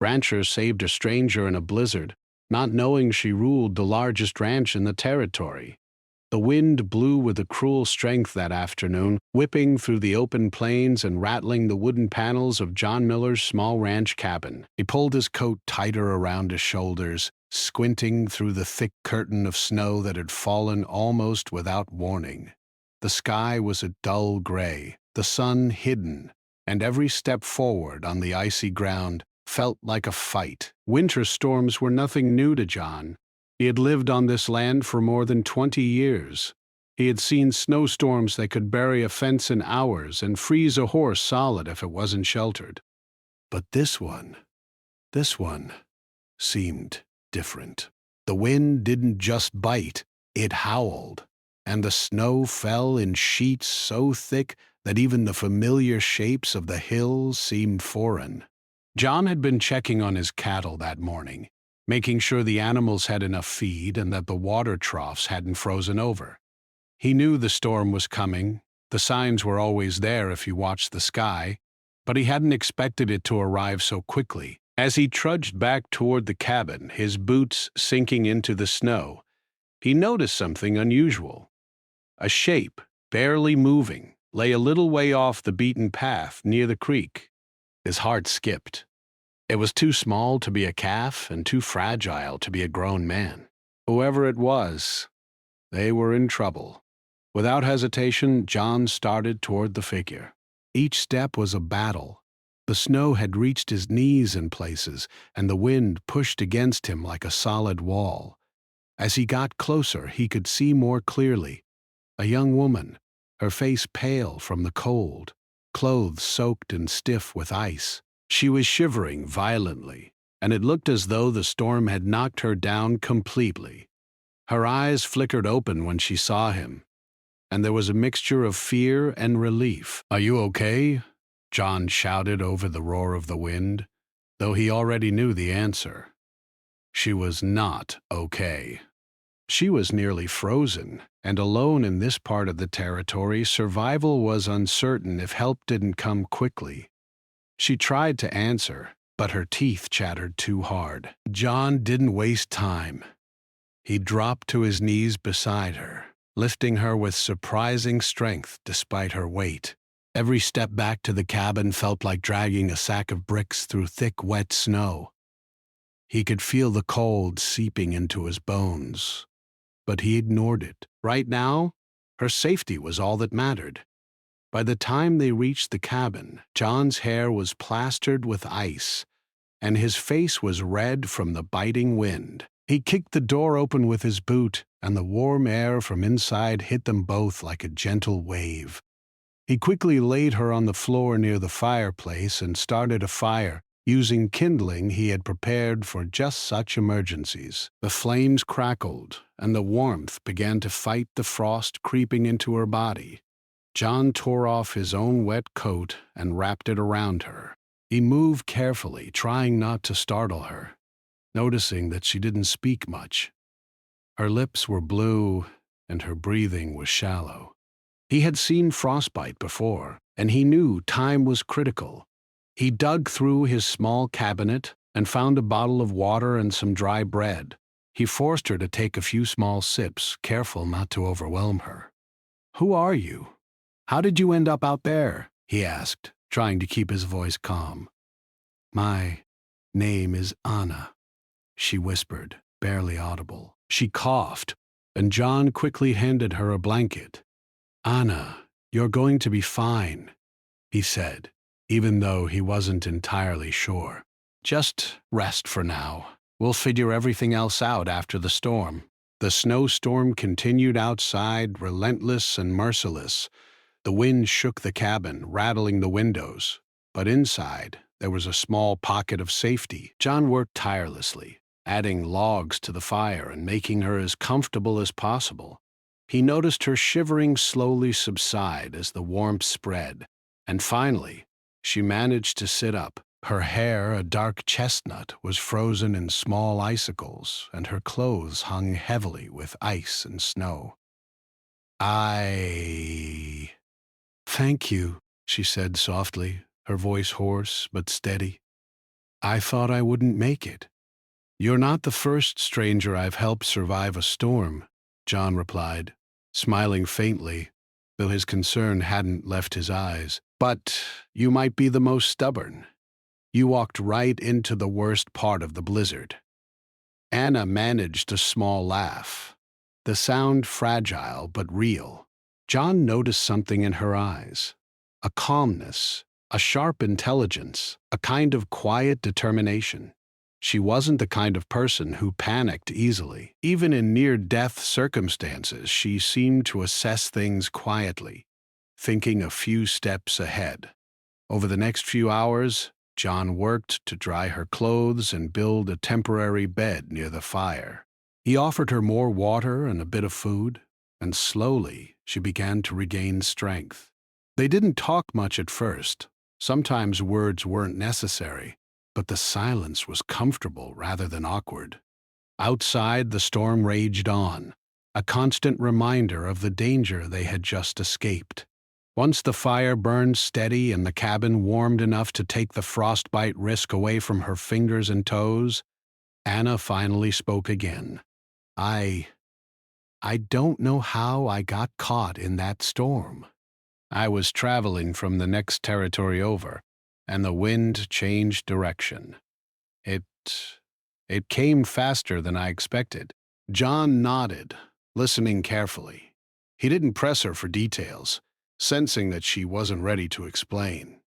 rancher saved a stranger in a blizzard, not knowing she ruled the largest ranch in the territory. The wind blew with a cruel strength that afternoon, whipping through the open plains and rattling the wooden panels of John Miller's small ranch cabin. He pulled his coat tighter around his shoulders, squinting through the thick curtain of snow that had fallen almost without warning. The sky was a dull gray, the sun hidden, and every step forward on the icy ground felt like a fight. Winter storms were nothing new to John. He had lived on this land for more than 20 years. He had seen snowstorms that could bury a fence in hours and freeze a horse solid if it wasn't sheltered. But this one seemed different. The wind didn't just bite, it howled, and the snow fell in sheets so thick that even the familiar shapes of the hills seemed foreign. John had been checking on his cattle that morning, making sure the animals had enough feed and that the water troughs hadn't frozen over. He knew the storm was coming. The signs were always there if you watched the sky, but he hadn't expected it to arrive so quickly. As he trudged back toward the cabin, his boots sinking into the snow, he noticed something unusual. A shape, barely moving, lay a little way off the beaten path near the creek. His heart skipped. It was too small to be a calf and too fragile to be a grown man. Whoever it was, they were in trouble. Without hesitation, John started toward the figure. Each step was a battle. The snow had reached his knees in places, and the wind pushed against him like a solid wall. As he got closer, he could see more clearly. A young woman, her face pale from the cold, clothes soaked and stiff with ice. She was shivering violently, and it looked as though the storm had knocked her down completely. Her eyes flickered open when she saw him, and there was a mixture of fear and relief. "Are you okay?" John shouted over the roar of the wind, though he already knew the answer. She was not okay. She was nearly frozen, and alone in this part of the territory, survival was uncertain if help didn't come quickly. She tried to answer, but her teeth chattered too hard. John didn't waste time. He dropped to his knees beside her, lifting her with surprising strength despite her weight. Every step back to the cabin felt like dragging a sack of bricks through thick, wet snow. He could feel the cold seeping into his bones, but he ignored it. Right now, her safety was all that mattered. By the time they reached the cabin, John's hair was plastered with ice, and his face was red from the biting wind. He kicked the door open with his boot, and the warm air from inside hit them both like a gentle wave. He quickly laid her on the floor near the fireplace and started a fire, using kindling he had prepared for just such emergencies. The flames crackled, and the warmth began to fight the frost creeping into her body. John tore off his own wet coat and wrapped it around her. He moved carefully, trying not to startle her, noticing that she didn't speak much. Her lips were blue, and her breathing was shallow. He had seen frostbite before, and he knew time was critical. He dug through his small cabinet and found a bottle of water and some dry bread. He forced her to take a few small sips, careful not to overwhelm her. "Who are you? How did you end up out there?" he asked, trying to keep his voice calm. "My name is Anna," she whispered, barely audible. She coughed, and John quickly handed her a blanket. "Anna, you're going to be fine," he said, even though he wasn't entirely sure. "Just rest for now. We'll figure everything else out after the storm." The snowstorm continued outside, relentless and merciless. The wind shook the cabin, rattling the windows, but inside there was a small pocket of safety. John worked tirelessly, adding logs to the fire and making her as comfortable as possible. He noticed her shivering slowly subside as the warmth spread, and finally, she managed to sit up. Her hair, a dark chestnut, was frozen in small icicles, and her clothes hung heavily with ice and snow. "Thank you," she said softly, her voice hoarse but steady. I thought I wouldn't make it. You're not the first stranger I've helped survive a storm, John replied, smiling faintly, though his concern hadn't left his eyes. But you might be the most stubborn. You walked right into the worst part of the blizzard. Anna managed a small laugh, the sound fragile but real. John noticed something in her eyes, a calmness, a sharp intelligence, a kind of quiet determination. She wasn't the kind of person who panicked easily. Even in near-death circumstances, she seemed to assess things quietly, thinking a few steps ahead. Over the next few hours, John worked to dry her clothes and build a temporary bed near the fire. He offered her more water and a bit of food, and slowly she began to regain strength. They didn't talk much at first. Sometimes words weren't necessary, but the silence was comfortable rather than awkward. Outside, the storm raged on, a constant reminder of the danger they had just escaped. Once the fire burned steady and the cabin warmed enough to take the frostbite risk away from her fingers and toes, Anna finally spoke again. I don't know how I got caught in that storm. I was traveling from the next territory over, and the wind changed direction. It came faster than I expected. John nodded, listening carefully. He didn't press her for details, sensing that she wasn't ready to explain.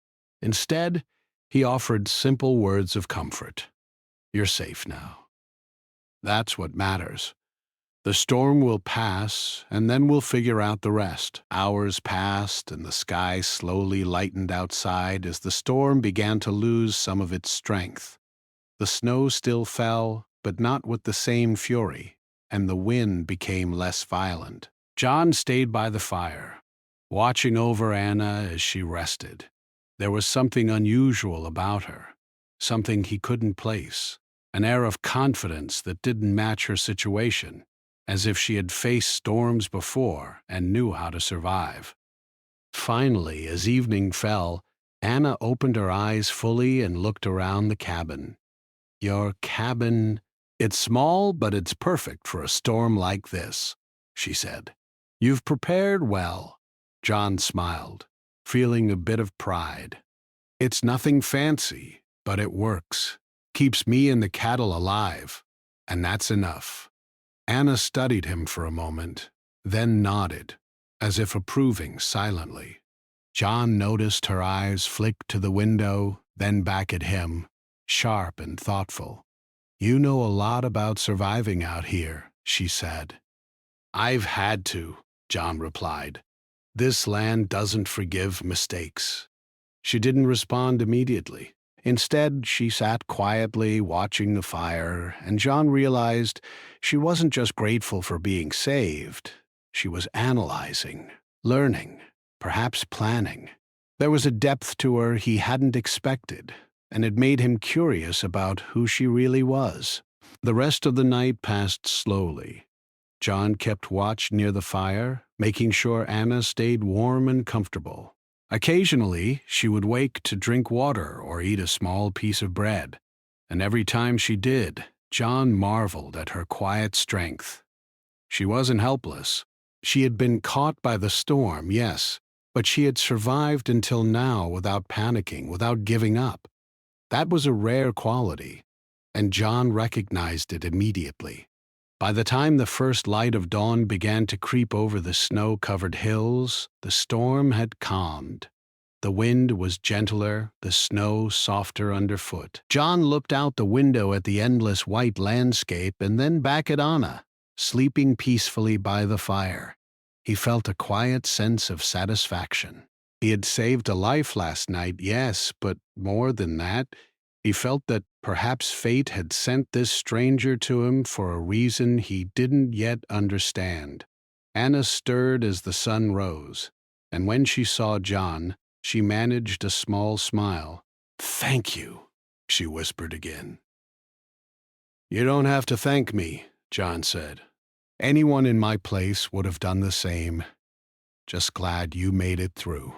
Instead, he offered simple words of comfort. You're safe now. That's what matters. The storm will pass, and then we'll figure out the rest. Hours passed, and the sky slowly lightened outside as the storm began to lose some of its strength. The snow still fell, but not with the same fury, and the wind became less violent. John stayed by the fire, watching over Anna as she rested. There was something unusual about her, something he couldn't place, an air of confidence that didn't match her situation, as if she had faced storms before and knew how to survive. Finally, as evening fell, Anna opened her eyes fully and looked around the cabin. Your cabin, it's small, but it's perfect for a storm like this, she said. You've prepared well. John smiled, feeling a bit of pride. It's nothing fancy, but it works. Keeps me and the cattle alive, and that's enough. Anna studied him for a moment, then nodded, as if approving silently. John noticed her eyes flick to the window, then back at him, sharp and thoughtful. You know a lot about surviving out here, she said. I've had to, John replied. This land doesn't forgive mistakes. She didn't respond immediately. Instead, she sat quietly watching the fire, and John realized she wasn't just grateful for being saved. She was analyzing, learning, perhaps planning. There was a depth to her he hadn't expected, and it made him curious about who she really was. The rest of the night passed slowly. John kept watch near the fire, making sure Anna stayed warm and comfortable. Occasionally, she would wake to drink water or eat a small piece of bread, and every time she did, John marveled at her quiet strength. She wasn't helpless. She had been caught by the storm, yes, but she had survived until now without panicking, without giving up. That was a rare quality, and John recognized it immediately. By the time the first light of dawn began to creep over the snow-covered hills, the storm had calmed. The wind was gentler, the snow softer underfoot. John looked out the window at the endless white landscape and then back at Anna, sleeping peacefully by the fire. He felt a quiet sense of satisfaction. He had saved a life last night, yes, but more than that, he felt that perhaps fate had sent this stranger to him for a reason he didn't yet understand. Anna stirred as the sun rose, and when she saw John, she managed a small smile. "Thank you," she whispered again. "You don't have to thank me," John said. "Anyone in my place would have done the same. Just glad you made it through."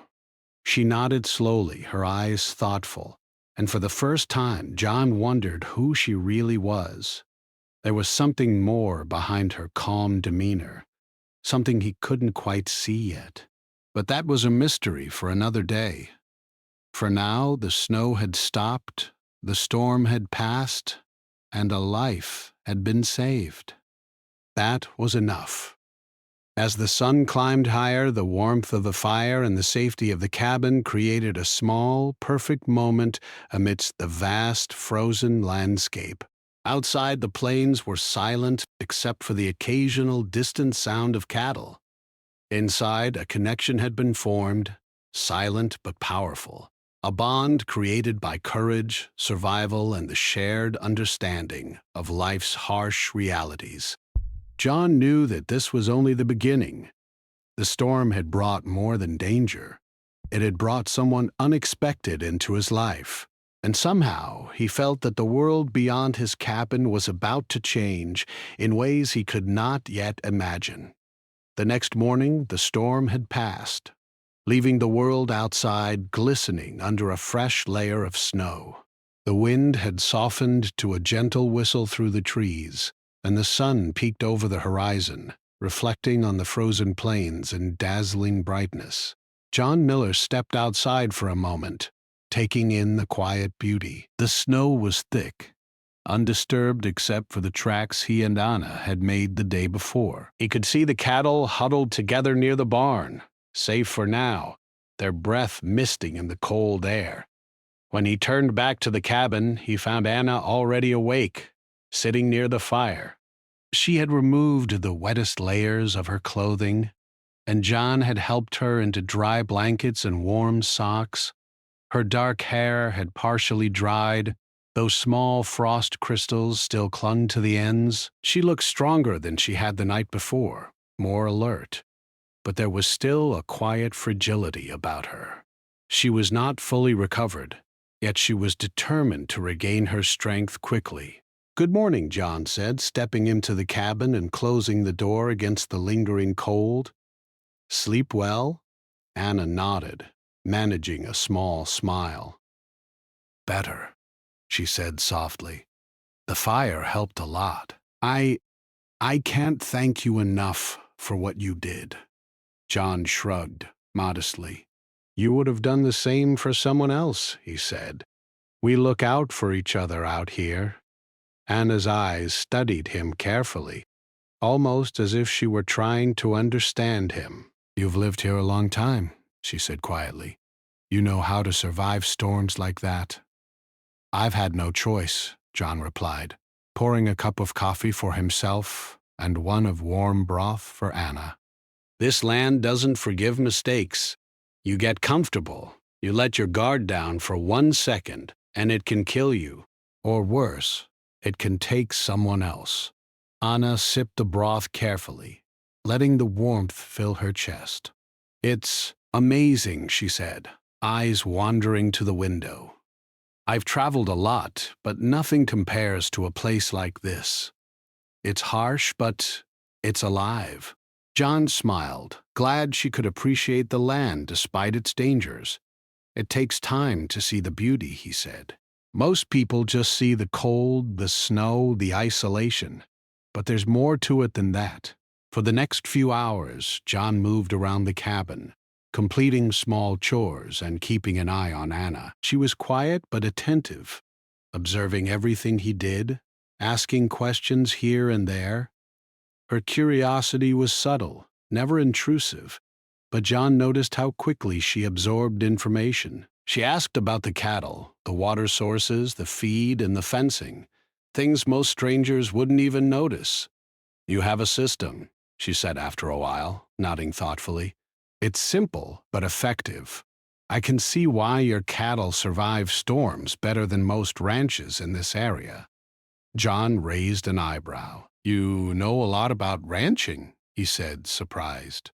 She nodded slowly, her eyes thoughtful, and for the first time John wondered who she really was. There was something more behind her calm demeanor, something he couldn't quite see yet. But that was a mystery for another day. For now, the snow had stopped, the storm had passed, and a life had been saved. That was enough. As the sun climbed higher, the warmth of the fire and the safety of the cabin created a small, perfect moment amidst the vast, frozen landscape. Outside, the plains were silent except for the occasional distant sound of cattle. Inside, a connection had been formed, silent but powerful, a bond created by courage, survival, and the shared understanding of life's harsh realities. John knew that this was only the beginning. The storm had brought more than danger. It had brought someone unexpected into his life. And somehow he felt that the world beyond his cabin was about to change in ways he could not yet imagine. The next morning, the storm had passed, leaving the world outside glistening under a fresh layer of snow. The wind had softened to a gentle whistle through the trees, and the sun peeked over the horizon, reflecting on the frozen plains in dazzling brightness. John Miller stepped outside for a moment, taking in the quiet beauty. The snow was thick, undisturbed except for the tracks he and Anna had made the day before. He could see the cattle huddled together near the barn, safe for now, their breath misting in the cold air. When he turned back to the cabin, he found Anna already awake, sitting near the fire. She had removed the wettest layers of her clothing, and John had helped her into dry blankets and warm socks. Her dark hair had partially dried, though small frost crystals still clung to the ends. She looked stronger than she had the night before, more alert. But there was still a quiet fragility about her. She was not fully recovered, yet she was determined to regain her strength quickly. "Good morning," John said, stepping into the cabin and closing the door against the lingering cold. "Sleep well?" Anna nodded, managing a small smile. "Better," she said softly. "The fire helped a lot. I can't thank you enough for what you did." John shrugged modestly. "You would have done the same for someone else," he said. "We look out for each other out here." Anna's eyes studied him carefully, almost as if she were trying to understand him. "You've lived here a long time," she said quietly. "You know how to survive storms like that." "I've had no choice," John replied, pouring a cup of coffee for himself and one of warm broth for Anna. "This land doesn't forgive mistakes. You get comfortable, you let your guard down for 1 second, and it can kill you. Or worse, it can take someone else." Anna sipped the broth carefully, letting the warmth fill her chest. "It's amazing," she said, eyes wandering to the window. "I've traveled a lot, but nothing compares to a place like this. It's harsh, but it's alive." John smiled, glad she could appreciate the land despite its dangers. "It takes time to see the beauty," he said. "Most people just see the cold, the snow, the isolation. But there's more to it than that." For the next few hours, John moved around the cabin, completing small chores and keeping an eye on Anna. She was quiet but attentive, observing everything he did, asking questions here and there. Her curiosity was subtle, never intrusive, but John noticed how quickly she absorbed information. She asked about the cattle, the water sources, the feed, and the fencing, things most strangers wouldn't even notice. "You have a system," she said after a while, nodding thoughtfully. "It's simple but effective. I can see why your cattle survive storms better than most ranches in this area." John raised an eyebrow. "You know a lot about ranching," he said, surprised.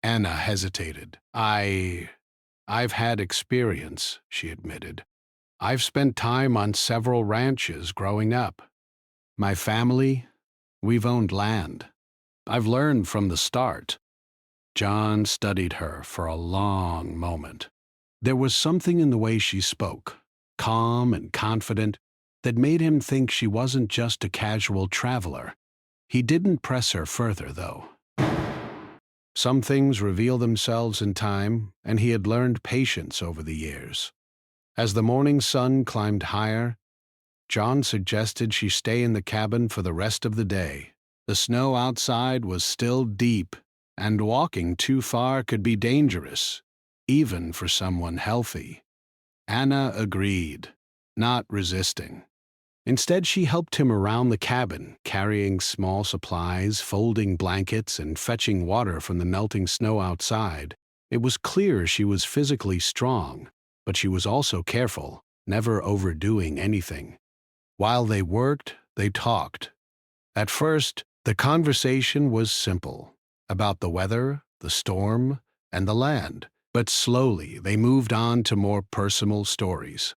Anna hesitated. I've had experience," she admitted. "I've spent time on several ranches growing up. My family, we've owned land. I've learned from the start." John studied her for a long moment. There was something in the way she spoke, calm and confident, that made him think she wasn't just a casual traveler. He didn't press her further, though. Some things reveal themselves in time, and he had learned patience over the years. As the morning sun climbed higher, John suggested she stay in the cabin for the rest of the day. The snow outside was still deep, and walking too far could be dangerous, even for someone healthy. Anna agreed, not resisting. Instead, she helped him around the cabin, carrying small supplies, folding blankets, and fetching water from the melting snow outside. It was clear she was physically strong, but she was also careful, never overdoing anything. While they worked, they talked. At first, the conversation was simple, about the weather, the storm, and the land. But slowly, they moved on to more personal stories.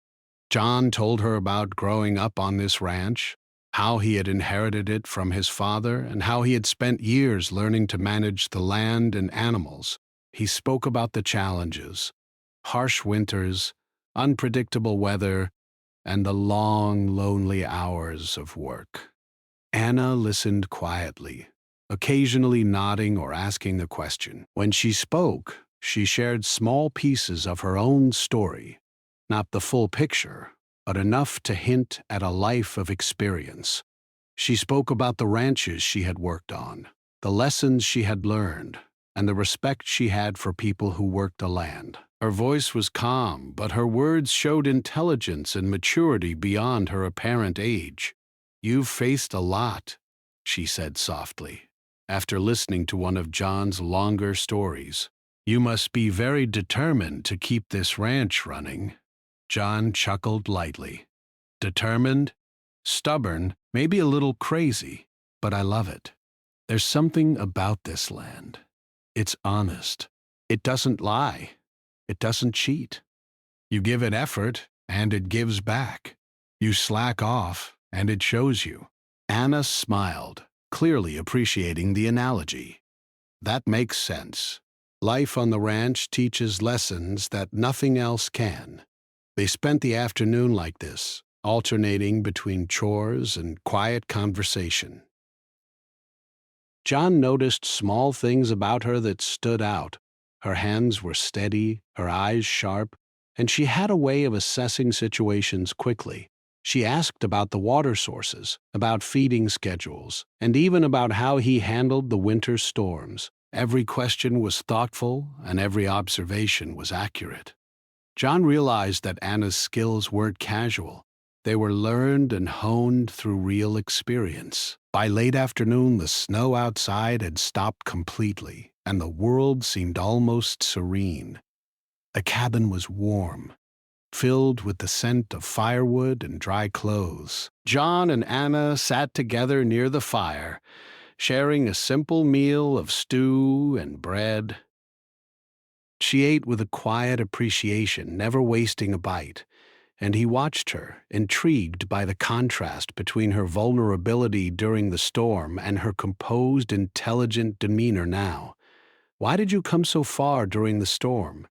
John told her about growing up on this ranch, how he had inherited it from his father, and how he had spent years learning to manage the land and animals. He spoke about the challenges, harsh winters, unpredictable weather, and the long, lonely hours of work. Anna listened quietly, occasionally nodding or asking a question. When she spoke, she shared small pieces of her own story, not the full picture, but enough to hint at a life of experience. She spoke about the ranches she had worked on, the lessons she had learned, and the respect she had for people who worked the land. Her voice was calm, but her words showed intelligence and maturity beyond her apparent age. "You've faced a lot," she said softly, after listening to one of John's longer stories. "You must be very determined to keep this ranch running." John chuckled lightly. "Determined? Stubborn, maybe a little crazy, but I love it. There's something about this land. It's honest. It doesn't lie. It doesn't cheat. You give it effort, and it gives back. You slack off, and it shows you." Anna smiled, clearly appreciating the analogy. "That makes sense. Life on the ranch teaches lessons that nothing else can." They spent the afternoon like this, alternating between chores and quiet conversation. John noticed small things about her that stood out. Her hands were steady, her eyes sharp, and she had a way of assessing situations quickly. She asked about the water sources, about feeding schedules, and even about how he handled the winter storms. Every question was thoughtful, and every observation was accurate. John realized that Anna's skills weren't casual. They were learned and honed through real experience. By late afternoon, the snow outside had stopped completely, and the world seemed almost serene. The cabin was warm, filled with the scent of firewood and dry clothes. John and Anna sat together near the fire, sharing a simple meal of stew and bread. She ate with a quiet appreciation, never wasting a bite, and he watched her, intrigued by the contrast between her vulnerability during the storm and her composed, intelligent demeanor now. "Why did you come so far during the storm?"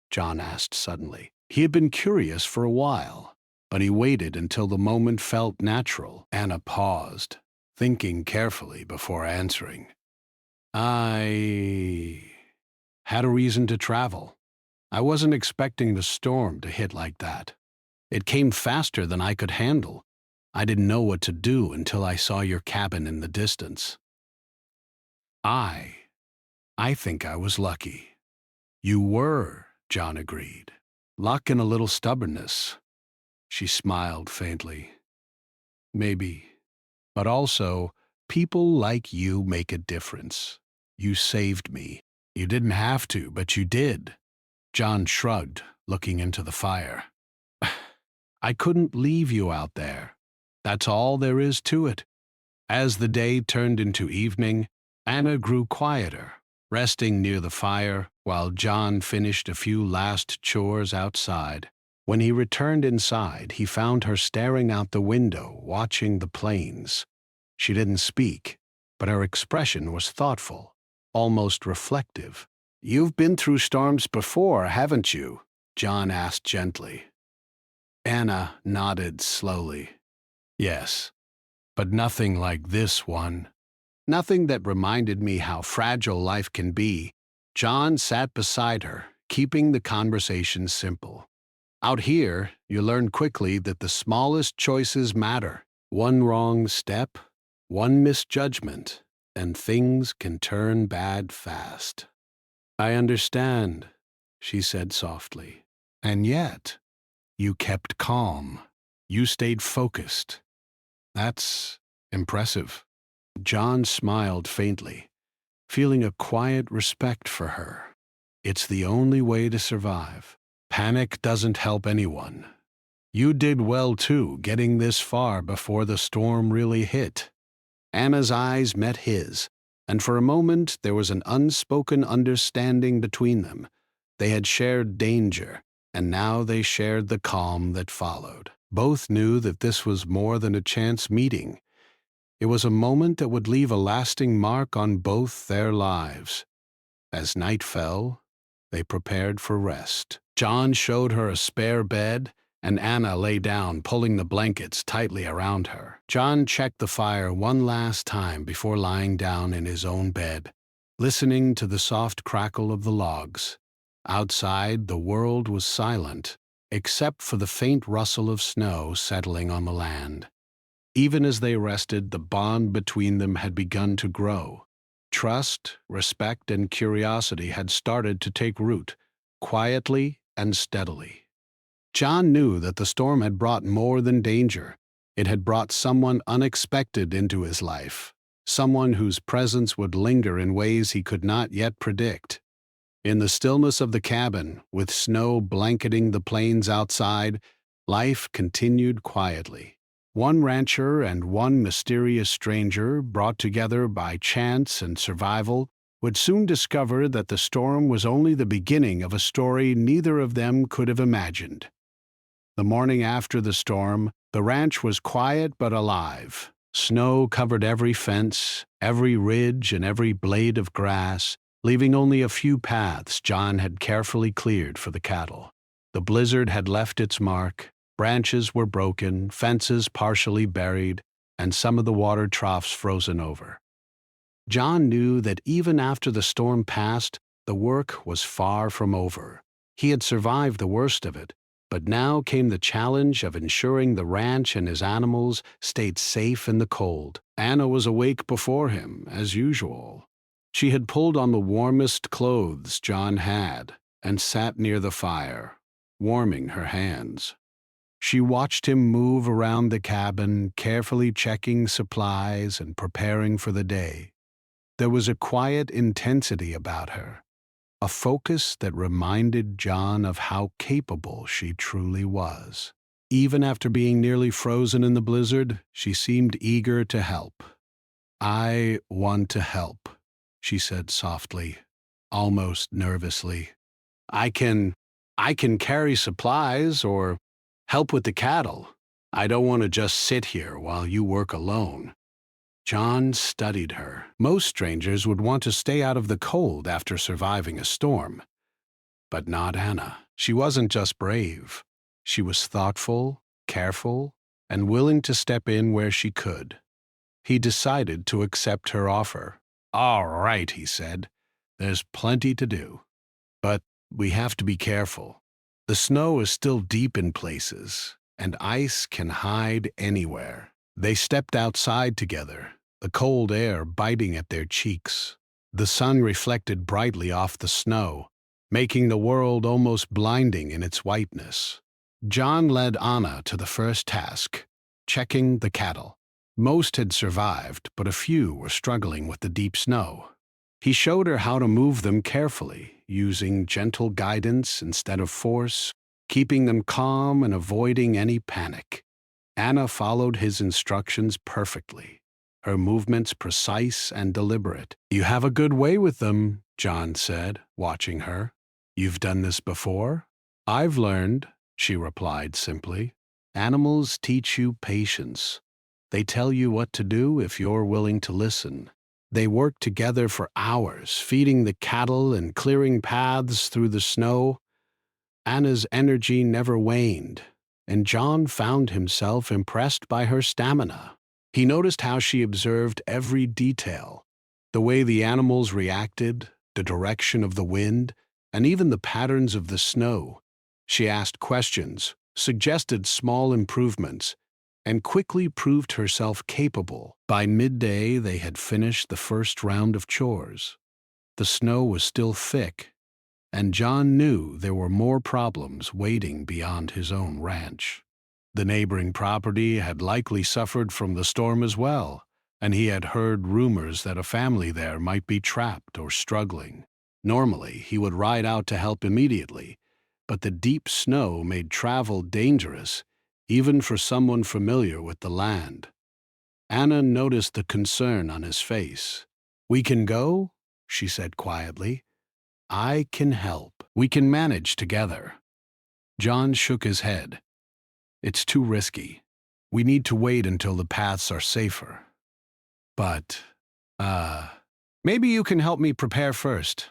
John asked suddenly. He had been curious for a while, but he waited until the moment felt natural. Anna paused, thinking carefully before answering. "I had a reason to travel. I wasn't expecting the storm to hit like that. It came faster than I could handle. I didn't know what to do until I saw your cabin in the distance." I think I was lucky." "You were," John agreed. "Luck and a little stubbornness." She smiled faintly. "Maybe. But also, people like you make a difference. You saved me. You didn't have to, but you did." John shrugged, looking into the fire. "I couldn't leave you out there. That's all there is to it." As the day turned into evening, Anna grew quieter, resting near the fire while John finished a few last chores outside. When he returned inside, he found her staring out the window, watching the plains. She didn't speak, but her expression was thoughtful, almost reflective. "You've been through storms before, haven't you?" John asked gently. Anna nodded slowly. Yes, but nothing like this one. Nothing that reminded me how fragile life can be. John sat beside her, keeping the conversation simple. Out here, you learn quickly that the smallest choices matter. One wrong step, one misjudgment, and things can turn bad fast. I understand, she said softly. And yet, you kept calm. You stayed focused. That's impressive. John smiled faintly, feeling a quiet respect for her. It's the only way to survive. Panic doesn't help anyone. You did well too, getting this far before the storm really hit. Anna's eyes met his, and for a moment there was an unspoken understanding between them. They had shared danger, and now they shared the calm that followed. Both knew that this was more than a chance meeting. It was a moment that would leave a lasting mark on both their lives. As night fell, they prepared for rest. John showed her a spare bed, and Anna lay down, pulling the blankets tightly around her. John checked the fire one last time before lying down in his own bed, listening to the soft crackle of the logs. Outside, the world was silent, except for the faint rustle of snow settling on the land. Even as they rested, the bond between them had begun to grow. Trust, respect, and curiosity had started to take root, quietly and steadily. John knew that the storm had brought more than danger. It had brought someone unexpected into his life, someone whose presence would linger in ways he could not yet predict. In the stillness of the cabin, with snow blanketing the plains outside, life continued quietly. One rancher and one mysterious stranger, brought together by chance and survival, would soon discover that the storm was only the beginning of a story neither of them could have imagined. The morning after the storm, the ranch was quiet but alive. Snow covered every fence, every ridge, and every blade of grass, leaving only a few paths John had carefully cleared for the cattle. The blizzard had left its mark. Branches were broken, fences partially buried, and some of the water troughs frozen over. John knew that even after the storm passed, the work was far from over. He had survived the worst of it, but now came the challenge of ensuring the ranch and his animals stayed safe in the cold. Anna was awake before him, as usual. She had pulled on the warmest clothes John had and sat near the fire, warming her hands. She watched him move around the cabin, carefully checking supplies and preparing for the day. There was a quiet intensity about her, a focus that reminded John of how capable she truly was. Even after being nearly frozen in the blizzard, she seemed eager to help. "I want to help," she said softly, almost nervously. I can carry supplies or help with the cattle. I don't want to just sit here while you work alone." John studied her. Most strangers would want to stay out of the cold after surviving a storm. But not Anna. She wasn't just brave. She was thoughtful, careful, and willing to step in where she could. He decided to accept her offer. "All right," he said. "There's plenty to do. But we have to be careful. The snow is still deep in places, and ice can hide anywhere." They stepped outside together, the cold air biting at their cheeks. The sun reflected brightly off the snow, making the world almost blinding in its whiteness. John led Anna to the first task, checking the cattle. Most had survived, but a few were struggling with the deep snow. He showed her how to move them carefully, using gentle guidance instead of force, keeping them calm and avoiding any panic. Anna followed his instructions perfectly, her movements precise and deliberate. "You have a good way with them," John said, watching her. "You've done this before?" "I've learned," she replied simply. "Animals teach you patience. They tell you what to do if you're willing to listen." They worked together for hours, feeding the cattle and clearing paths through the snow. Anna's energy never waned, and John found himself impressed by her stamina. He noticed how she observed every detail, the way the animals reacted, the direction of the wind, and even the patterns of the snow. She asked questions, suggested small improvements, and quickly proved herself capable. By midday, they had finished the first round of chores. The snow was still thick, and John knew there were more problems waiting beyond his own ranch. The neighboring property had likely suffered from the storm as well, and he had heard rumors that a family there might be trapped or struggling. Normally, he would ride out to help immediately, but the deep snow made travel dangerous, even for someone familiar with the land. Anna noticed the concern on his face. "We can go?" she said quietly. "I can help. We can manage together." John shook his head. "It's too risky. We need to wait until the paths are safer. But, maybe you can help me prepare first."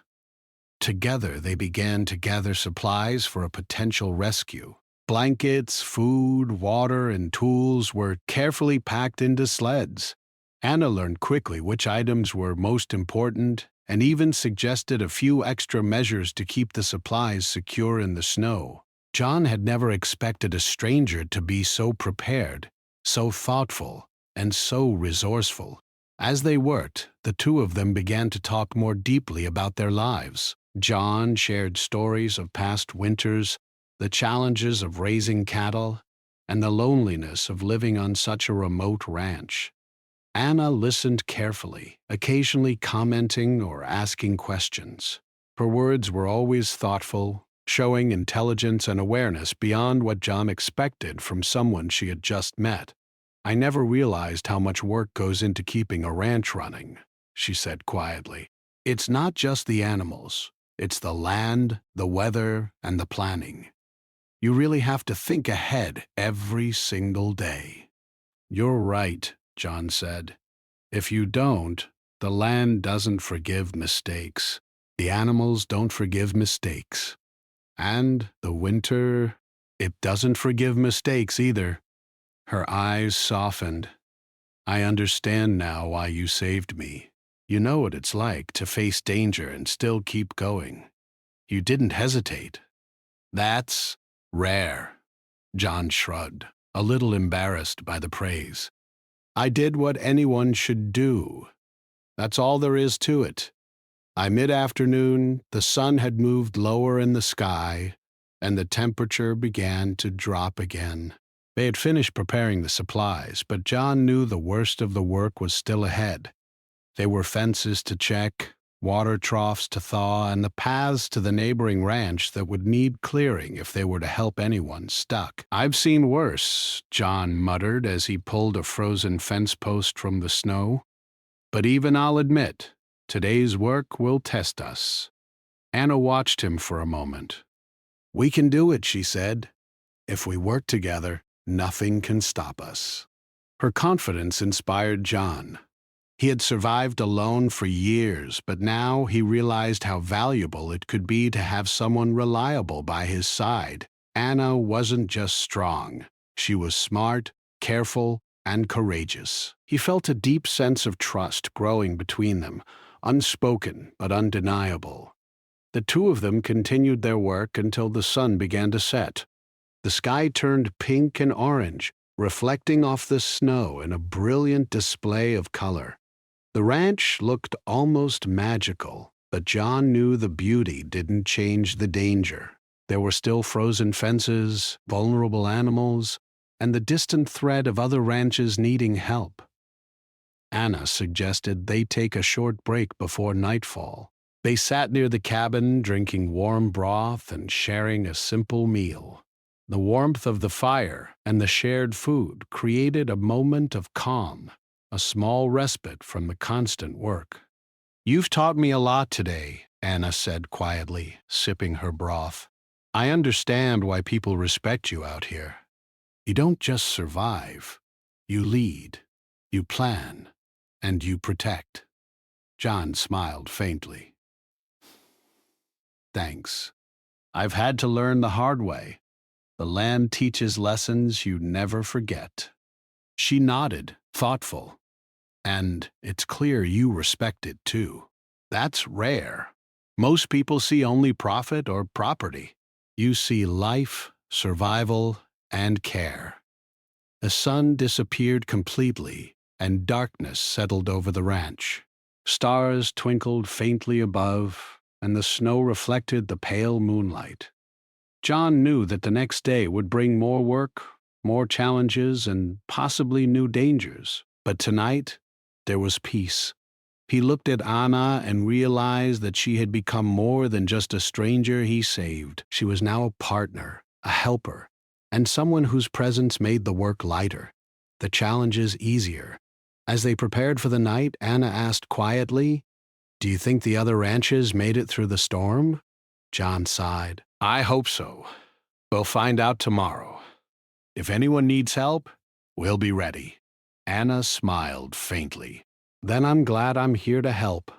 Together, they began to gather supplies for a potential rescue. Blankets, food, water, and tools were carefully packed into sleds. Anna learned quickly which items were most important and even suggested a few extra measures to keep the supplies secure in the snow. John had never expected a stranger to be so prepared, so thoughtful, and so resourceful. As they worked, the two of them began to talk more deeply about their lives. John shared stories of past winters, the challenges of raising cattle, and the loneliness of living on such a remote ranch. Anna listened carefully, occasionally commenting or asking questions. Her words were always thoughtful, showing intelligence and awareness beyond what John expected from someone she had just met. "I never realized how much work goes into keeping a ranch running," she said quietly. "It's not just the animals. It's the land, the weather, and the planning. You really have to think ahead every single day." "You're right," John said. "If you don't, the land doesn't forgive mistakes. The animals don't forgive mistakes. And the winter, it doesn't forgive mistakes either." Her eyes softened. "I understand now why you saved me. You know what it's like to face danger and still keep going. You didn't hesitate." "That's rare." John shrugged, a little embarrassed by the praise. "I did what anyone should do. That's all there is to it." By mid-afternoon, the sun had moved lower in the sky, and the temperature began to drop again. They had finished preparing the supplies, but John knew the worst of the work was still ahead. There were fences to check, water troughs to thaw, and the paths to the neighboring ranch that would need clearing if they were to help anyone stuck. "I've seen worse," John muttered as he pulled a frozen fence post from the snow. "But even I'll admit, today's work will test us." Anna watched him for a moment. "We can do it," she said. "If we work together, nothing can stop us." Her confidence inspired John. He had survived alone for years, but now he realized how valuable it could be to have someone reliable by his side. Anna wasn't just strong. She was smart, careful, and courageous. He felt a deep sense of trust growing between them, unspoken but undeniable. The two of them continued their work until the sun began to set. The sky turned pink and orange, reflecting off the snow in a brilliant display of color. The ranch looked almost magical, but John knew the beauty didn't change the danger. There were still frozen fences, vulnerable animals, and the distant threat of other ranches needing help. Anna suggested they take a short break before nightfall. They sat near the cabin, drinking warm broth and sharing a simple meal. The warmth of the fire and the shared food created a moment of calm, a small respite from the constant work. "You've taught me a lot today," Anna said quietly, sipping her broth. "I understand why people respect you out here. You don't just survive. You lead, you plan, and you protect." John smiled faintly. "Thanks. I've had to learn the hard way. The land teaches lessons you never forget." She nodded, thoughtful. "And it's clear you respect it too. That's rare. Most people see only profit or property. You see life, survival, and care." The sun disappeared completely, and darkness settled over the ranch. Stars twinkled faintly above, and the snow reflected the pale moonlight. John knew that the next day would bring more work, more challenges, and possibly new dangers. But tonight, there was peace. He looked at Anna and realized that she had become more than just a stranger he saved. She was now a partner, a helper, and someone whose presence made the work lighter, the challenges easier. As they prepared for the night, Anna asked quietly, "Do you think the other ranches made it through the storm?" John sighed. "I hope so. We'll find out tomorrow. If anyone needs help, we'll be ready." Anna smiled faintly. "Then I'm glad I'm here to help.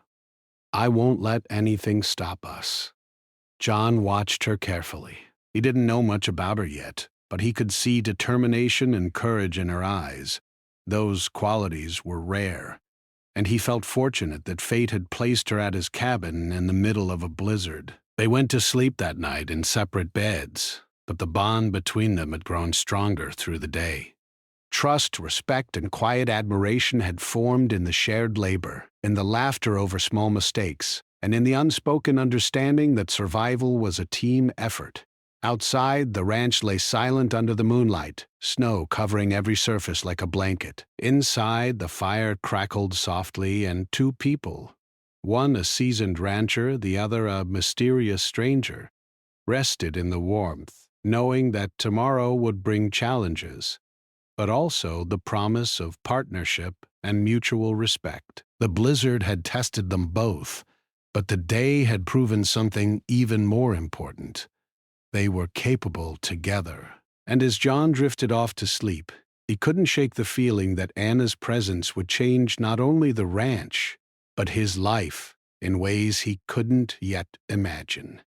I won't let anything stop us." John watched her carefully. He didn't know much about her yet, but he could see determination and courage in her eyes. Those qualities were rare, and he felt fortunate that fate had placed her at his cabin in the middle of a blizzard. They went to sleep that night in separate beds, but the bond between them had grown stronger through the day. Trust, respect, and quiet admiration had formed in the shared labor, in the laughter over small mistakes, and in the unspoken understanding that survival was a team effort. Outside, the ranch lay silent under the moonlight, snow covering every surface like a blanket. Inside, the fire crackled softly, and two people, one a seasoned rancher, the other a mysterious stranger, rested in the warmth, knowing that tomorrow would bring challenges, but also the promise of partnership and mutual respect. The blizzard had tested them both, but the day had proven something even more important. They were capable together. And as John drifted off to sleep, he couldn't shake the feeling that Anna's presence would change not only the ranch, but his life in ways he couldn't yet imagine.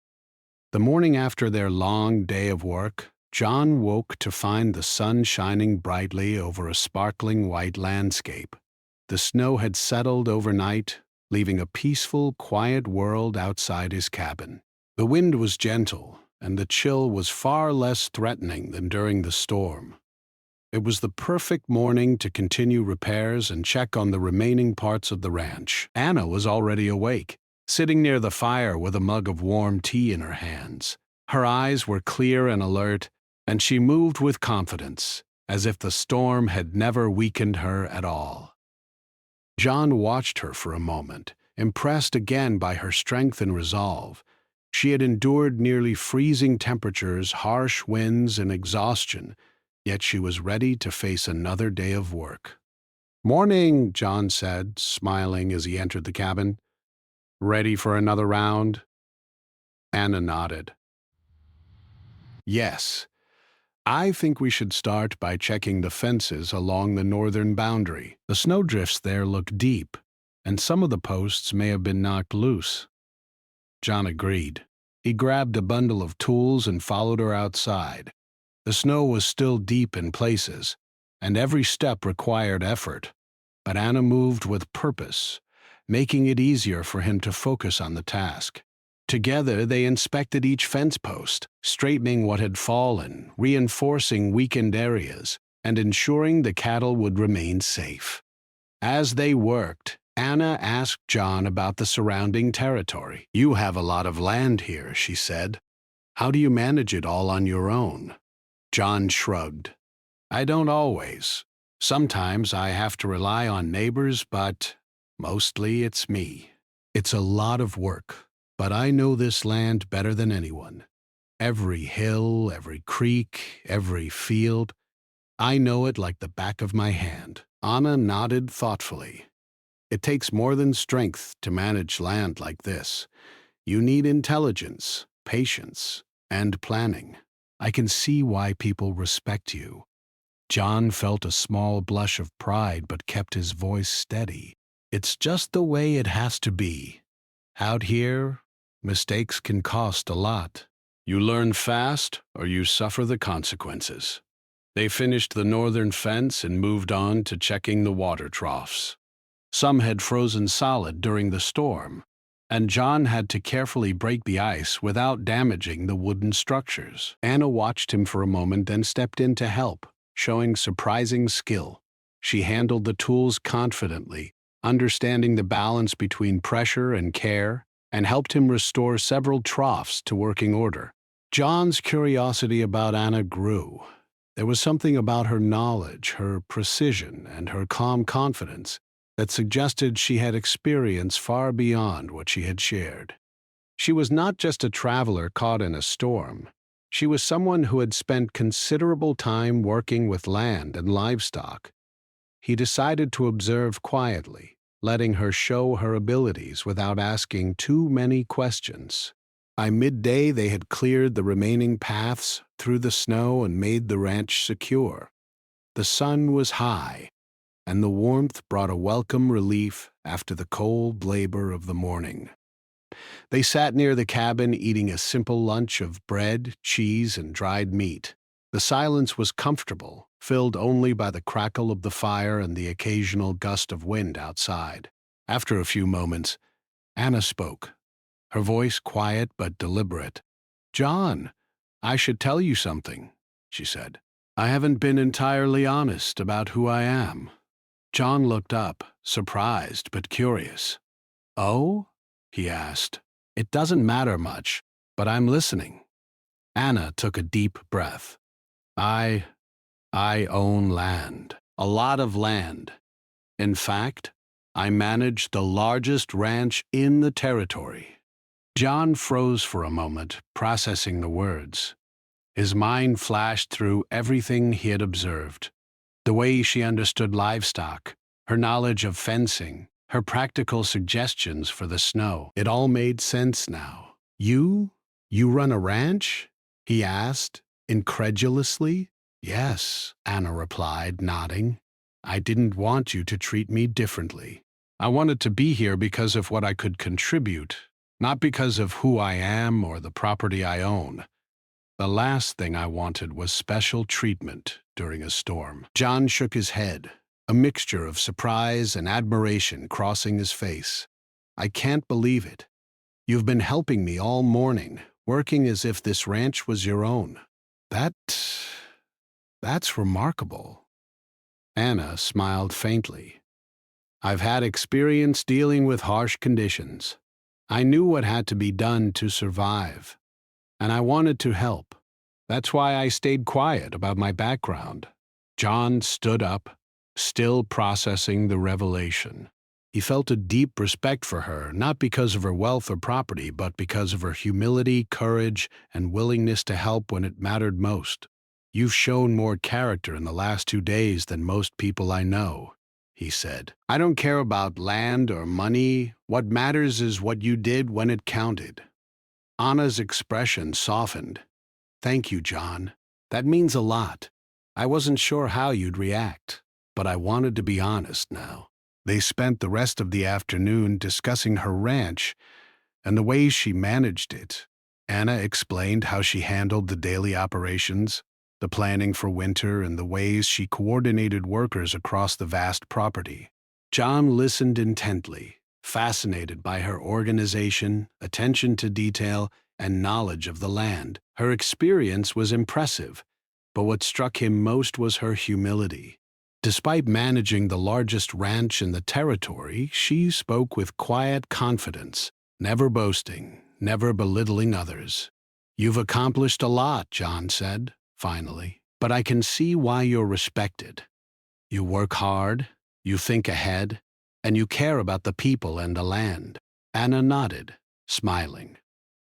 The morning after their long day of work, John woke to find the sun shining brightly over a sparkling white landscape. The snow had settled overnight, leaving a peaceful, quiet world outside his cabin. The wind was gentle, and the chill was far less threatening than during the storm. It was the perfect morning to continue repairs and check on the remaining parts of the ranch. Anna was already awake, sitting near the fire with a mug of warm tea in her hands. Her eyes were clear and alert, and she moved with confidence, as if the storm had never weakened her at all. John watched her for a moment, impressed again by her strength and resolve. She had endured nearly freezing temperatures, harsh winds, and exhaustion, yet she was ready to face another day of work. "Morning," John said, smiling as he entered the cabin. "Ready for another round?" Anna nodded. "Yes. I think we should start by checking the fences along the northern boundary. The snowdrifts there look deep, and some of the posts may have been knocked loose." John agreed. He grabbed a bundle of tools and followed her outside. The snow was still deep in places, and every step required effort, but Anna moved with purpose, making it easier for him to focus on the task. Together they inspected each fence post, straightening what had fallen, reinforcing weakened areas, and ensuring the cattle would remain safe. As they worked, Anna asked John about the surrounding territory. "You have a lot of land here," she said. "How do you manage it all on your own?" John shrugged. "I don't always. Sometimes I have to rely on neighbors, but mostly it's me. It's a lot of work, but I know this land better than anyone. Every hill, every creek, every field. I know it like the back of my hand." Anna nodded thoughtfully. "It takes more than strength to manage land like this. You need intelligence, patience, and planning. I can see why people respect you." John felt a small blush of pride but kept his voice steady. "It's just the way it has to be. Out here, mistakes can cost a lot." You learn fast, or you suffer the consequences. They finished the northern fence and moved on to checking the water troughs. Some had frozen solid during the storm, and John had to carefully break the ice without damaging the wooden structures. Anna watched him for a moment, then stepped in to help, showing surprising skill. She handled the tools confidently, understanding the balance between pressure and care, and helped him restore several troughs to working order. John's curiosity about Anna grew. There was something about her knowledge, her precision, and her calm confidence that suggested she had experience far beyond what she had shared. She was not just a traveler caught in a storm. She was someone who had spent considerable time working with land and livestock. He decided to observe quietly, letting her show her abilities without asking too many questions. By midday, they had cleared the remaining paths through the snow and made the ranch secure. The sun was high, and the warmth brought a welcome relief after the cold labor of the morning. They sat near the cabin eating a simple lunch of bread, cheese, and dried meat. The silence was comfortable, filled only by the crackle of the fire and the occasional gust of wind outside. After a few moments, Anna spoke, her voice quiet but deliberate. "John, I should tell you something," she said. "I haven't been entirely honest about who I am." John looked up, surprised but curious. "Oh?" he asked. "It doesn't matter much, but I'm listening." Anna took a deep breath. I own land. A lot of land. In fact, I manage the largest ranch in the territory." John froze for a moment, processing the words. His mind flashed through everything he had observed. The way she understood livestock, her knowledge of fencing, her practical suggestions for the snow. It all made sense now. You run a ranch?" he asked, incredulously. "Yes," Anna replied, nodding. "I didn't want you to treat me differently. I wanted to be here because of what I could contribute, not because of who I am or the property I own. The last thing I wanted was special treatment during a storm." John shook his head, a mixture of surprise and admiration crossing his face. "I can't believe it. You've been helping me all morning, working as if this ranch was your own. That's remarkable." Anna smiled faintly. "I've had experience dealing with harsh conditions. I knew what had to be done to survive, and I wanted to help. That's why I stayed quiet about my background." John stood up, still processing the revelation. He felt a deep respect for her, not because of her wealth or property, but because of her humility, courage, and willingness to help when it mattered most. "You've shown more character in the last 2 days than most people I know," he said. "I don't care about land or money. What matters is what you did when it counted." Anna's expression softened. "Thank you, John. That means a lot. I wasn't sure how you'd react, but I wanted to be honest now." They spent the rest of the afternoon discussing her ranch and the ways she managed it. Anna explained how she handled the daily operations, the planning for winter, and the ways she coordinated workers across the vast property. John listened intently, fascinated by her organization, attention to detail, and knowledge of the land. Her experience was impressive, but what struck him most was her humility. Despite managing the largest ranch in the territory, she spoke with quiet confidence, never boasting, never belittling others. "You've accomplished a lot," John said, finally, "but I can see why you're respected. You work hard, you think ahead, and you care about the people and the land." Anna nodded, smiling.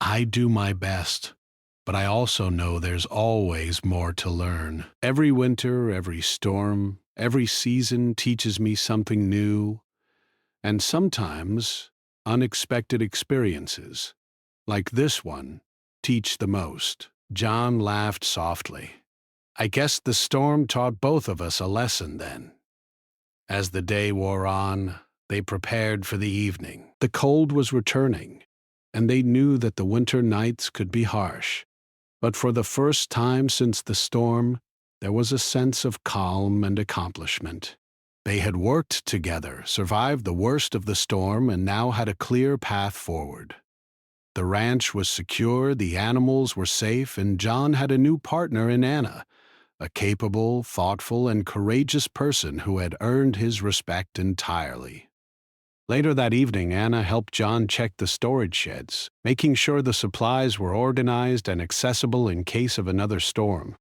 "I do my best, but I also know there's always more to learn. Every winter, every storm, every season teaches me something new, and sometimes unexpected experiences, like this one, teach the most." John laughed softly. "I guess the storm taught both of us a lesson then." As the day wore on, they prepared for the evening. The cold was returning, and they knew that the winter nights could be harsh. But for the first time since the storm, there was a sense of calm and accomplishment. They had worked together, survived the worst of the storm, and now had a clear path forward. The ranch was secure, the animals were safe, and John had a new partner in Anna, a capable, thoughtful, and courageous person who had earned his respect entirely. Later that evening, Anna helped John check the storage sheds, making sure the supplies were organized and accessible in case of another storm.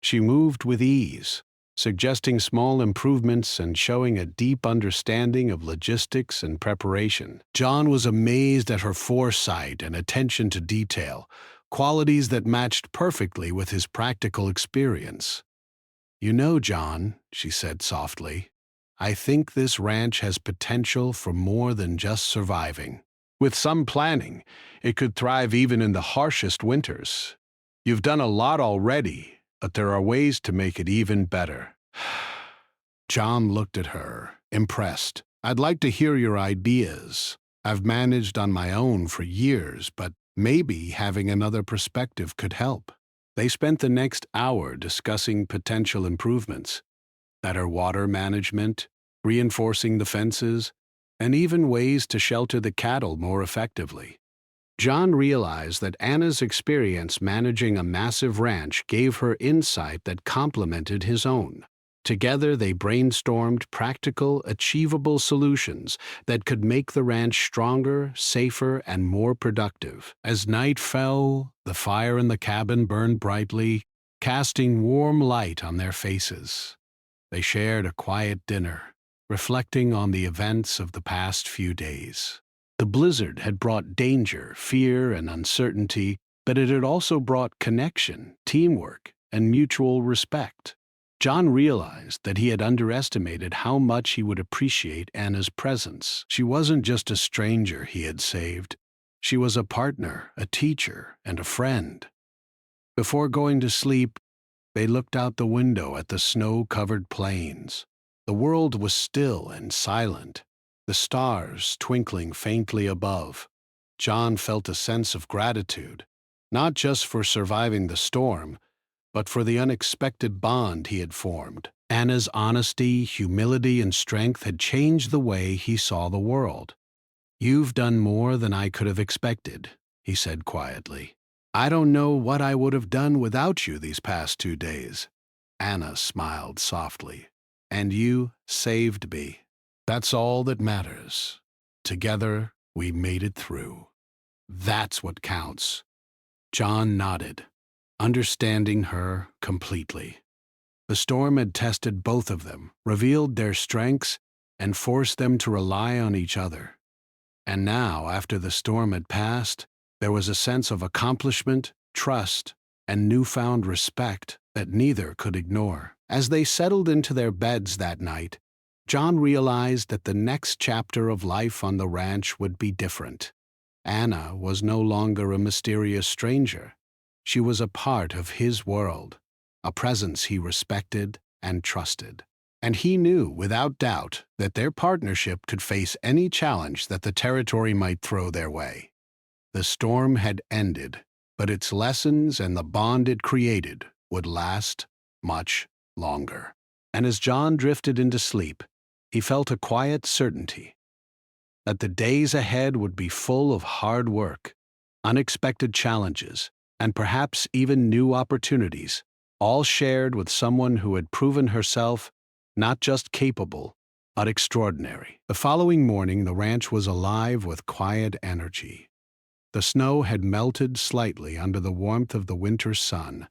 She moved with ease, suggesting small improvements and showing a deep understanding of logistics and preparation. John was amazed at her foresight and attention to detail, qualities that matched perfectly with his practical experience. "You know, John," she said softly, "I think this ranch has potential for more than just surviving. With some planning, it could thrive even in the harshest winters. You've done a lot already, but there are ways to make it even better." John looked at her, impressed. "I'd like to hear your ideas. I've managed on my own for years, but maybe having another perspective could help." They spent the next hour discussing potential improvements: better water management, reinforcing the fences, and even ways to shelter the cattle more effectively. John realized that Anna's experience managing a massive ranch gave her insight that complemented his own. Together, they brainstormed practical, achievable solutions that could make the ranch stronger, safer, and more productive. As night fell, the fire in the cabin burned brightly, casting warm light on their faces. They shared a quiet dinner, reflecting on the events of the past few days. The blizzard had brought danger, fear, and uncertainty, but it had also brought connection, teamwork, and mutual respect. John realized that he had underestimated how much he would appreciate Anna's presence. She wasn't just a stranger he had saved. She was a partner, a teacher, and a friend. Before going to sleep, they looked out the window at the snow-covered plains. The world was still and silent, the stars twinkling faintly above. John felt a sense of gratitude, not just for surviving the storm, but for the unexpected bond he had formed. Anna's honesty, humility, and strength had changed the way he saw the world. "You've done more than I could have expected," he said quietly. "I don't know what I would have done without you these past 2 days." Anna smiled softly. "And you saved me. That's all that matters. Together, we made it through. That's what counts." John nodded, understanding her completely. The storm had tested both of them, revealed their strengths, and forced them to rely on each other. And now, after the storm had passed, there was a sense of accomplishment, trust, and newfound respect that neither could ignore. As they settled into their beds that night, John realized that the next chapter of life on the ranch would be different. Anna was no longer a mysterious stranger. She was a part of his world, a presence he respected and trusted. And he knew, without doubt, that their partnership could face any challenge that the territory might throw their way. The storm had ended, but its lessons and the bond it created would last much longer. And as John drifted into sleep, he felt a quiet certainty that the days ahead would be full of hard work, unexpected challenges, and perhaps even new opportunities, all shared with someone who had proven herself not just capable, but extraordinary. The following morning, the ranch was alive with quiet energy. The snow had melted slightly under the warmth of the winter sun,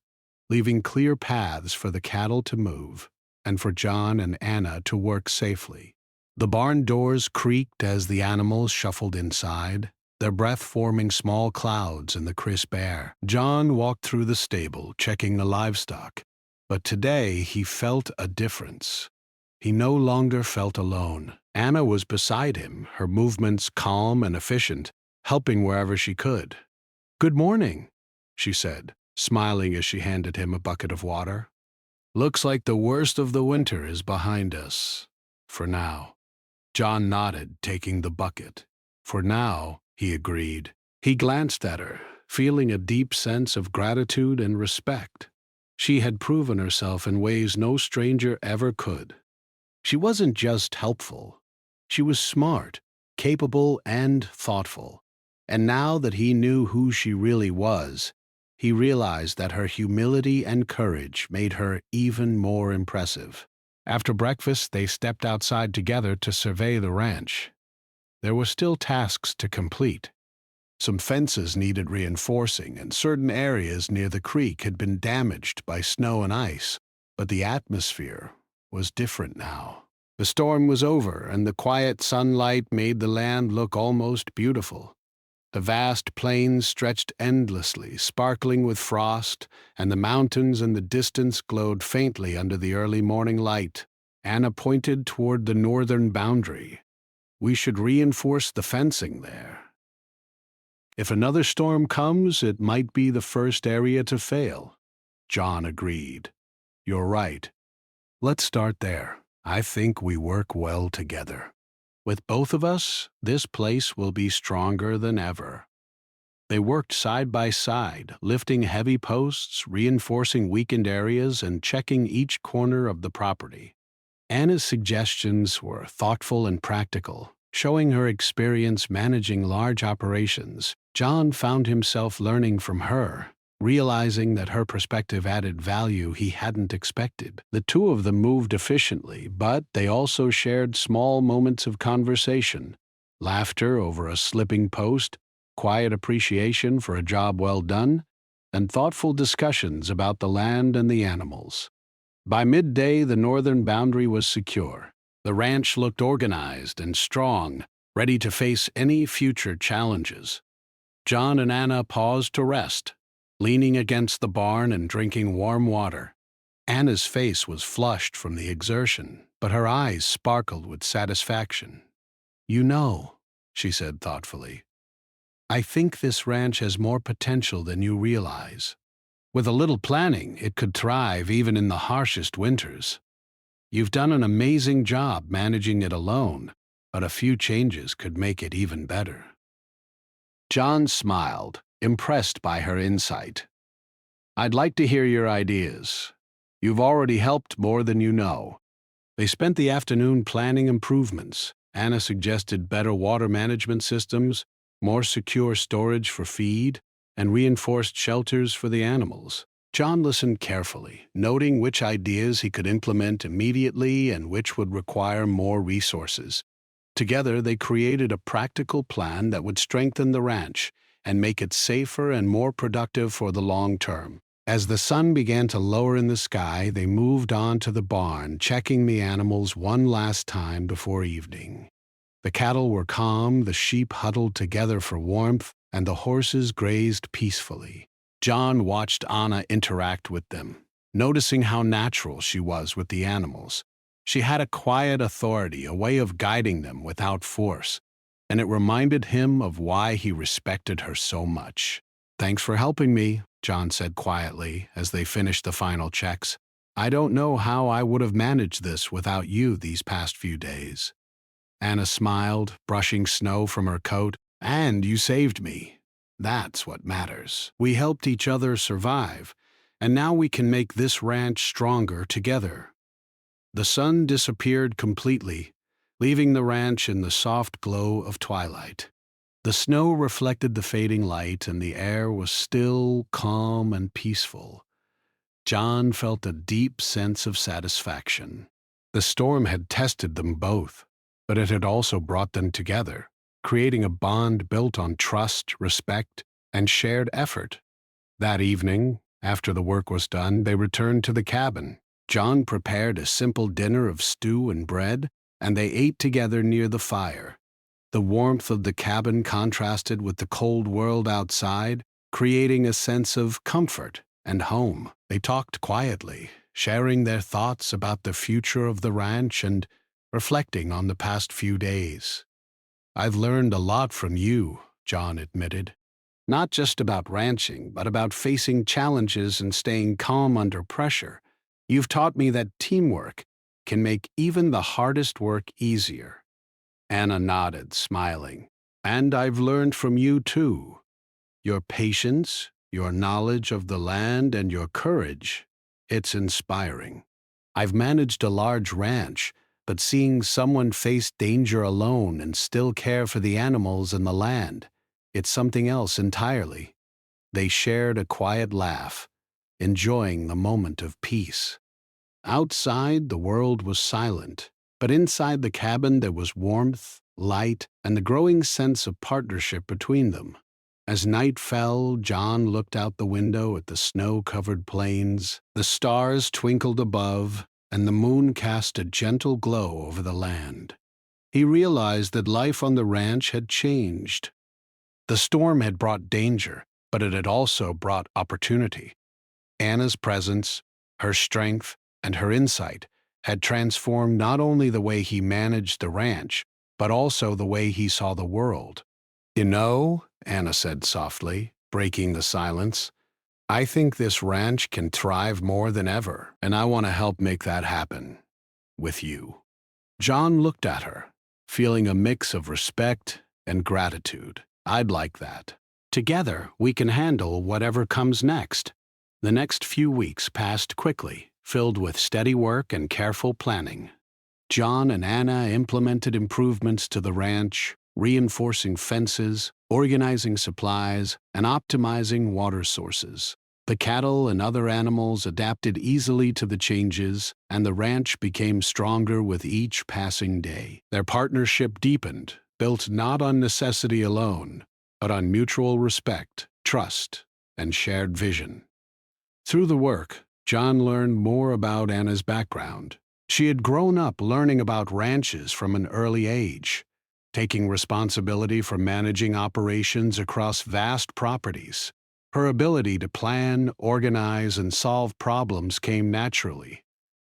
leaving clear paths for the cattle to move and for John and Anna to work safely. The barn doors creaked as the animals shuffled inside, their breath forming small clouds in the crisp air. John walked through the stable, checking the livestock, but today he felt a difference. He no longer felt alone. Anna was beside him, her movements calm and efficient, helping wherever she could. "Good morning," she said, smiling as she handed him a bucket of water. "Looks like the worst of the winter is behind us. For now." John nodded, taking the bucket. "For now," he agreed. He glanced at her. feeling a deep sense of gratitude and respect. She had proven herself in ways no stranger ever could. She wasn't just helpful. She was smart, capable, and thoughtful. And now that he knew who she really was, he realized that her humility and courage made her even more impressive. After breakfast, they stepped outside together to survey the ranch. There were still tasks to complete. Some fences needed reinforcing, and certain areas near the creek had been damaged by snow and ice. But the atmosphere was different now. The storm was over, and the quiet sunlight made the land look almost beautiful. The vast plains stretched endlessly, sparkling with frost, and the mountains in the distance glowed faintly under the early morning light. Anna pointed toward the northern boundary. We should reinforce the fencing there. If another storm comes, it might be the first area to fail. John agreed. You're right. Let's start there. I think we work well together. With both of us, this place will be stronger than ever. They worked side by side, lifting heavy posts, reinforcing weakened areas, and checking each corner of the property. Anna's suggestions were thoughtful and practical, showing her experience managing large operations. John found himself learning from her, realizing that her perspective added value he hadn't expected. The two of them moved efficiently, but they also shared small moments of conversation: laughter over a slipping post, quiet appreciation for a job well done, and thoughtful discussions about the land and the animals. By midday, the northern boundary was secure. The ranch looked organized and strong, ready to face any future challenges. John and Anna paused to rest, leaning against the barn and drinking warm water. Anna's face was flushed from the exertion, but her eyes sparkled with satisfaction. You know, she said thoughtfully, I think this ranch has more potential than you realize. With a little planning, it could thrive even in the harshest winters. You've done an amazing job managing it alone, but a few changes could make it even better. John smiled, impressed by her insight. I'd like to hear your ideas. You've already helped more than you know. They spent the afternoon planning improvements. Anna suggested better water management systems, more secure storage for feed, and reinforced shelters for the animals. John listened carefully, noting which ideas he could implement immediately and which would require more resources. Together, they created a practical plan that would strengthen the ranch and make it safer and more productive for the long term. As the sun began to lower in the sky, they moved on to the barn, checking the animals one last time before evening. The cattle were calm, the sheep huddled together for warmth, and the horses grazed peacefully. John watched Anna interact with them, noticing how natural she was with the animals. She had a quiet authority, a way of guiding them without force, and it reminded him of why he respected her so much. Thanks for helping me, John said quietly as they finished the final checks. I don't know how I would have managed this without you these past few days. Anna smiled, brushing snow from her coat. And you saved me. That's what matters. We helped each other survive, and now we can make this ranch stronger together. The sun disappeared completely, leaving the ranch in the soft glow of twilight. The snow reflected the fading light, and the air was still, calm, and peaceful. John felt a deep sense of satisfaction. The storm had tested them both, but it had also brought them together, creating a bond built on trust, respect, and shared effort. That evening, after the work was done, they returned to the cabin. John prepared a simple dinner of stew and bread, and they ate together near the fire. The warmth of the cabin contrasted with the cold world outside, creating a sense of comfort and home. They talked quietly, sharing their thoughts about the future of the ranch and reflecting on the past few days. I've learned a lot from you, John admitted. Not just about ranching, but about facing challenges and staying calm under pressure. You've taught me that teamwork can make even the hardest work easier. Anna nodded, smiling. And I've learned from you too. Your patience, your knowledge of the land, and your courage. It's inspiring. I've managed a large ranch, but seeing someone face danger alone and still care for the animals and the land, it's something else entirely. They shared a quiet laugh, enjoying the moment of peace. Outside, the world was silent, but inside the cabin there was warmth, light, and the growing sense of partnership between them. As night fell, John looked out the window at the snow-covered plains. The stars twinkled above, and the moon cast a gentle glow over the land. He realized that life on the ranch had changed. The storm had brought danger, but it had also brought opportunity. Anna's presence, her strength, and her insight had transformed not only the way he managed the ranch, but also the way he saw the world. "You know," Anna said softly, breaking the silence, "I think this ranch can thrive more than ever, and I want to help make that happen. With you." John looked at her, feeling a mix of respect and gratitude. "I'd like that. Together, we can handle whatever comes next." The next few weeks passed quickly, filled with steady work and careful planning. John and Anna implemented improvements to the ranch, reinforcing fences, organizing supplies, and optimizing water sources. The cattle and other animals adapted easily to the changes, and the ranch became stronger with each passing day. Their partnership deepened, built not on necessity alone, but on mutual respect, trust, and shared vision. Through the work, John learned more about Anna's background. She had grown up learning about ranches from an early age, taking responsibility for managing operations across vast properties. Her ability to plan, organize, and solve problems came naturally.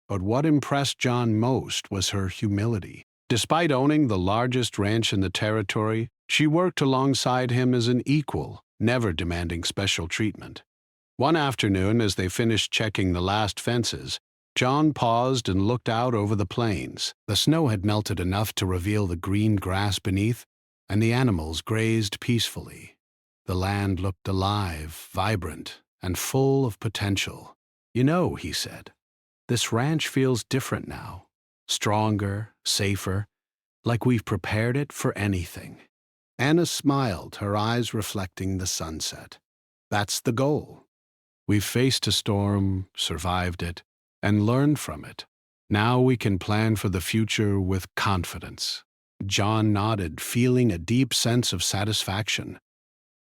But what impressed John most was her humility. Despite owning the largest ranch in the territory, she worked alongside him as an equal, never demanding special treatment. One afternoon, as they finished checking the last fences, John paused and looked out over the plains. The snow had melted enough to reveal the green grass beneath, and the animals grazed peacefully. The land looked alive, vibrant, and full of potential. "You know," he said, "this ranch feels different now. Stronger, safer, like we've prepared it for anything." Anna smiled, her eyes reflecting the sunset. "That's the goal. We've faced a storm, survived it, and learned from it. Now we can plan for the future with confidence." John nodded, feeling a deep sense of satisfaction.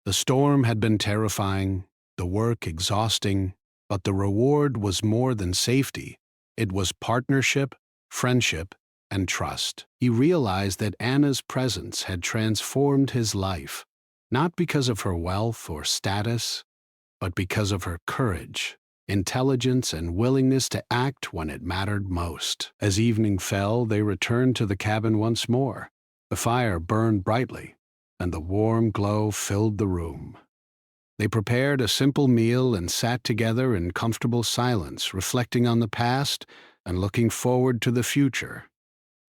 The storm had been terrifying, the work exhausting, but the reward was more than safety. It was partnership, friendship, and trust. He realized that Anna's presence had transformed his life, not because of her wealth or status, but because of her courage, intelligence, and willingness to act when it mattered most. As evening fell, they returned to the cabin once more. The fire burned brightly, and the warm glow filled the room. They prepared a simple meal and sat together in comfortable silence, reflecting on the past and looking forward to the future.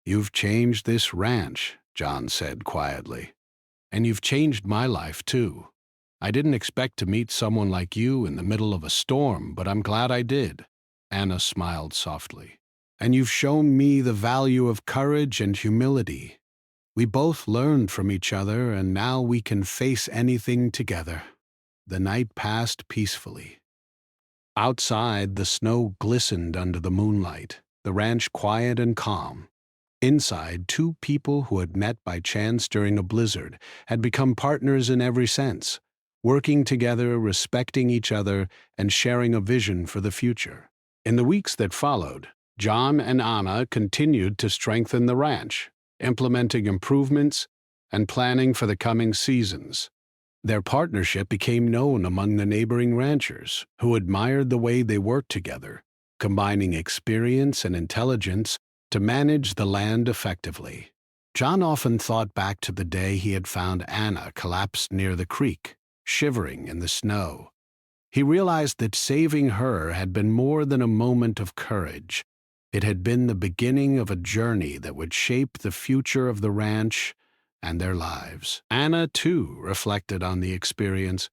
"You've changed this ranch," John said quietly. "And you've changed my life, too. I didn't expect to meet someone like you in the middle of a storm, but I'm glad I did." Anna smiled softly. "And you've shown me the value of courage and humility. We both learned from each other, and now we can face anything together." The night passed peacefully. Outside, the snow glistened under the moonlight, the ranch quiet and calm. Inside, two people who had met by chance during a blizzard had become partners in every sense, working together, respecting each other, and sharing a vision for the future. In the weeks that followed, John and Anna continued to strengthen the ranch, implementing improvements and planning for the coming seasons. Their partnership became known among the neighboring ranchers, who admired the way they worked together, combining experience and intelligence to manage the land effectively. John often thought back to the day he had found Anna collapsed near the creek, shivering in the snow. He realized that saving her had been more than a moment of courage. It had been the beginning of a journey that would shape the future of the ranch and their lives. Anna, too, reflected on the experience.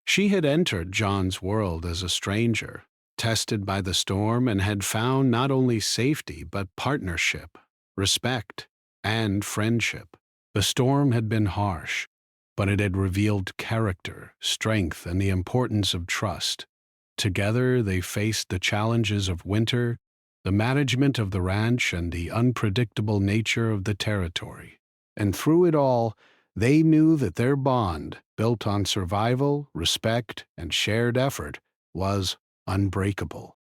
She had entered John's world as a stranger, tested by the storm, and had found not only safety but partnership, respect, and friendship. The storm had been harsh, but it had revealed character, strength, and the importance of trust. Together, they faced the challenges of winter, the management of the ranch, and the unpredictable nature of the territory. And through it all, they knew that their bond, built on survival, respect, and shared effort, was unbreakable.